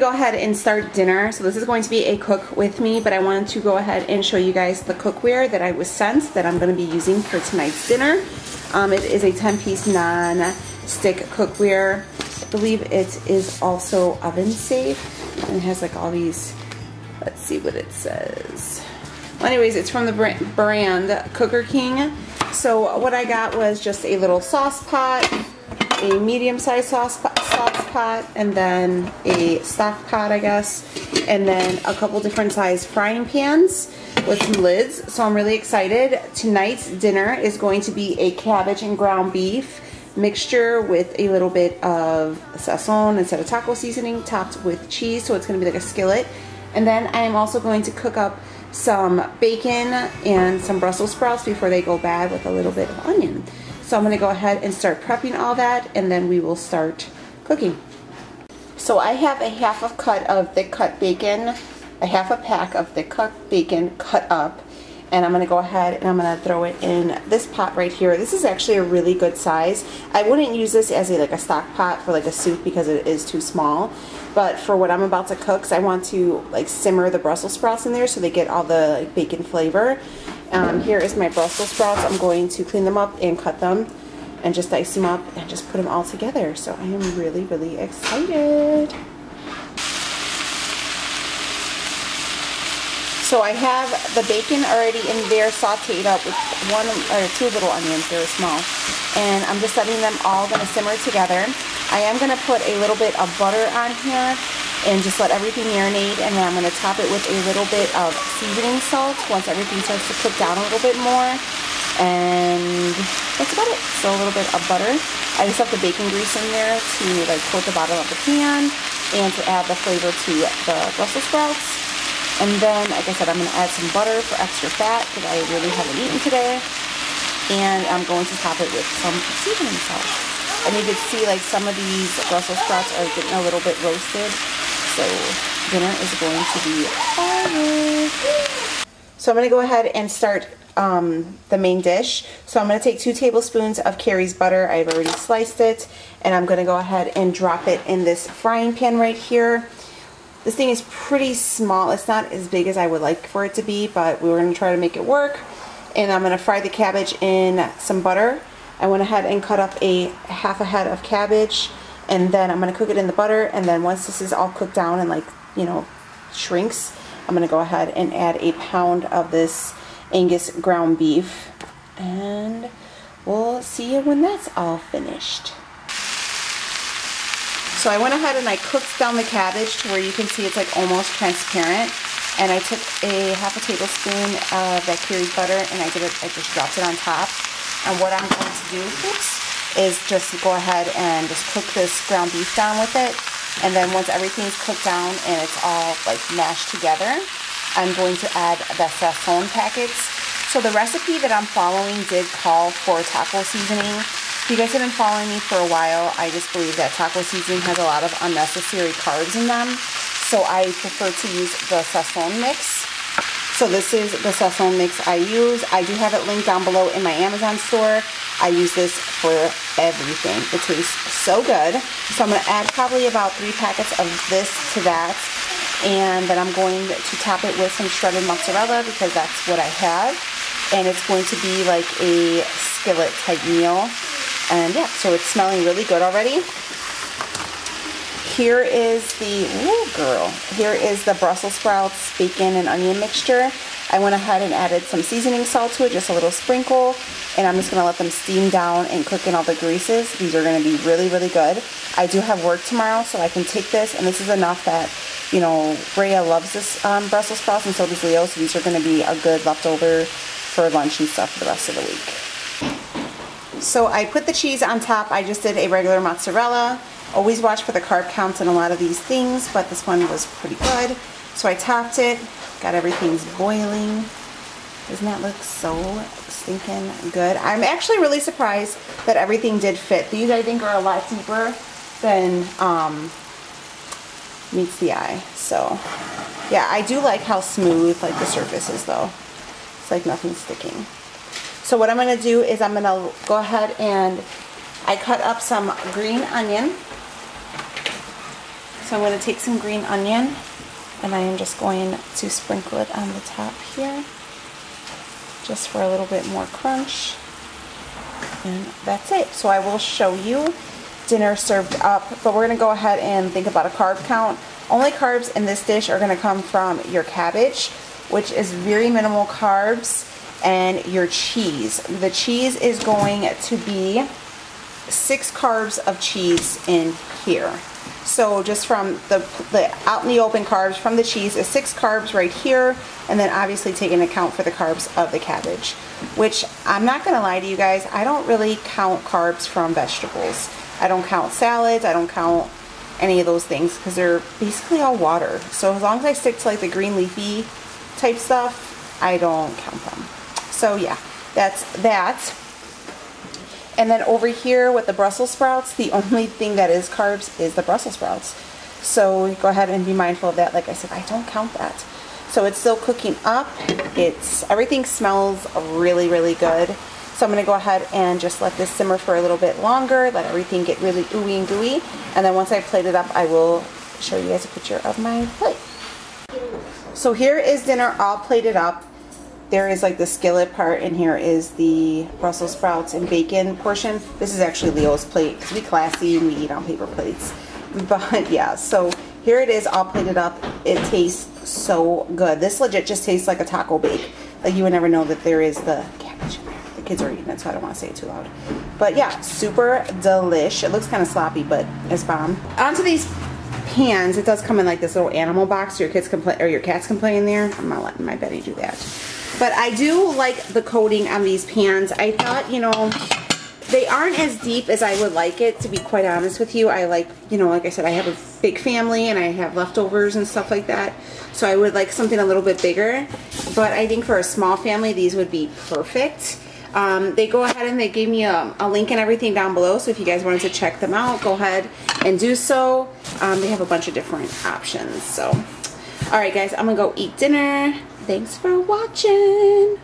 go ahead and start dinner. So this is going to be a cook with me, but I wanted to go ahead and show you guys the cookware that I was sent that I'm going to be using for tonight's dinner. It is a 10-piece non-stick cookware. I believe it is also oven safe, and it has like all these, let's see what it says. Well, anyways, it's from the brand Cooker King. So what I got was just a little sauce pot, a medium-sized sauce pot, and then a stock pot, I guess, and then a couple different size frying pans with some lids. So I'm really excited. Tonight's dinner is going to be a cabbage and ground beef mixture with a little bit of sazon instead of taco seasoning, topped with cheese, so it's going to be like a skillet. And then I am also going to cook up some bacon and some Brussels sprouts before they go bad with a little bit of onion. So I'm going to go ahead and start prepping all that, and then we will start cooking. So I have a half a cut of thick cut bacon, a half a pack of thick cut bacon cut up, and I'm going to go ahead and I'm going to throw it in this pot right here. This is actually a really good size. I wouldn't use this as like a stock pot for like a soup because it is too small. But for what I'm about to cook, because I want to like simmer the Brussels sprouts in there so they get all the like, bacon flavor. Here is my Brussels sprouts. I'm going to clean them up and cut them and just dice them up and just put them all together. So I am really, really excited. So I have the bacon already in there sauteed up with 1 or 2 little onions, they're small. And I'm just letting them all gonna simmer together. I am gonna put a little bit of butter on here and just let everything marinate, and then I'm gonna top it with a little bit of seasoning salt once everything starts to cook down a little bit more. And that's about it. So a little bit of butter. I just have the bacon grease in there to like coat the bottom of the pan and to add the flavor to the Brussels sprouts. And then, like I said, I'm going to add some butter for extra fat because I really haven't eaten today. And I'm going to top it with some seasoning salt. And you can see like some of these Brussels sprouts are getting a little bit roasted. So dinner is going to be fire. So I'm going to go ahead and start the main dish. So I'm going to take 2 tablespoons of Carrie's butter. I've already sliced it. And I'm going to go ahead and drop it in this frying pan right here. This thing is pretty small. It's not as big as I would like for it to be, but we're going to try to make it work. And I'm going to fry the cabbage in some butter. I went ahead and cut up a half a head of cabbage, and then I'm going to cook it in the butter. And then once this is all cooked down and like, you know, shrinks, I'm going to go ahead and add a pound of this Angus ground beef. And we'll see you when that's all finished. So I went ahead and I cooked down the cabbage to where you can see it's like almost transparent. And I took a half a tablespoon of that Carrie's butter and I just dropped it on top. And what I'm going to do is just go ahead and just cook this ground beef down with it. And then once everything's cooked down and it's all like mashed together, I'm going to add the sazon packets. So the recipe that I'm following did call for taco seasoning. If you guys have been following me for a while, I just believe that taco seasoning has a lot of unnecessary carbs in them. So I prefer to use the sazon mix. So this is the sazon mix I use. I do have it linked down below in my Amazon store. I use this for everything. It tastes so good. So I'm going to add probably about 3 packets of this to that. And then I'm going to top it with some shredded mozzarella because that's what I have. And it's going to be like a skillet type meal. And yeah, so it's smelling really good already. Here is the, here is the Brussels sprouts, bacon, and onion mixture. I went ahead and added some seasoning salt to it, just a little sprinkle. And I'm just going to let them steam down and cook in all the greases. These are going to be really, really good. I do have work tomorrow, so I can take this. And this is enough that, you know, Rhea loves this Brussels sprouts, and so does Leo. So these are going to be a good leftover for lunch and stuff for the rest of the week. So I put the cheese on top. I just did a regular mozzarella. Always watch for the carb counts in a lot of these things, but this one was pretty good. So I topped it, got everything's boiling. Doesn't that look so stinking good? I'm actually really surprised that everything did fit. These I think are a lot deeper than meets the eye. So yeah, I do like how smooth like the surface is though. It's like nothing's sticking. So what I'm going to do is I'm going to go ahead and I cut up some green onion. So I'm going to take some green onion and I am just going to sprinkle it on the top here, just for a little bit more crunch. And that's it. So I will show you dinner served up, but we're going to go ahead and think about a carb count. Only carbs in this dish are going to come from your cabbage, which is very minimal carbs, and your cheese. The cheese is going to be 6 carbs of cheese in here. So just from the out in the open carbs from the cheese is 6 carbs right here, and then obviously take into account for the carbs of the cabbage, which I'm not going to lie to you guys, I don't really count carbs from vegetables. I don't count salads, I don't count any of those things because they're basically all water. So as long as I stick to like the green leafy type stuff, I don't count them. So yeah, that's that. And then over here with the Brussels sprouts, the only thing that is carbs is the Brussels sprouts. So go ahead and be mindful of that. Like I said, I don't count that. So it's still cooking up. Everything smells really, really good. So I'm going to go ahead and just let this simmer for a little bit longer, let everything get really ooey and gooey. And then once I plate it up, I will show you guys a picture of my plate. So here is dinner all plated up. There is like the skillet part, and here is the Brussels sprouts and bacon portion. This is actually Leo's plate because we classy and we eat on paper plates. But yeah, so here it is all plated up. It tastes so good. This legit just tastes like a taco bake. Like you would never know that there is the cabbage in there. The kids are eating it, so I don't want to say it too loud. But yeah, super delish. It looks kind of sloppy, but it's bomb. Onto these pans, it does come in like this little animal box. Your kids can play, or your cats can play in there. I'm not letting my Betty do that. But I do like the coating on these pans. I thought, you know, they aren't as deep as I would like it, to be quite honest with you. I like, you know, like I said, I have a big family and I have leftovers and stuff like that. So I would like something a little bit bigger. But I think for a small family, these would be perfect. They go ahead and they gave me a link and everything down below. So if you guys wanted to check them out, go ahead and do so. They have a bunch of different options. So, all right, guys, I'm going to go eat dinner. Thanks for watching.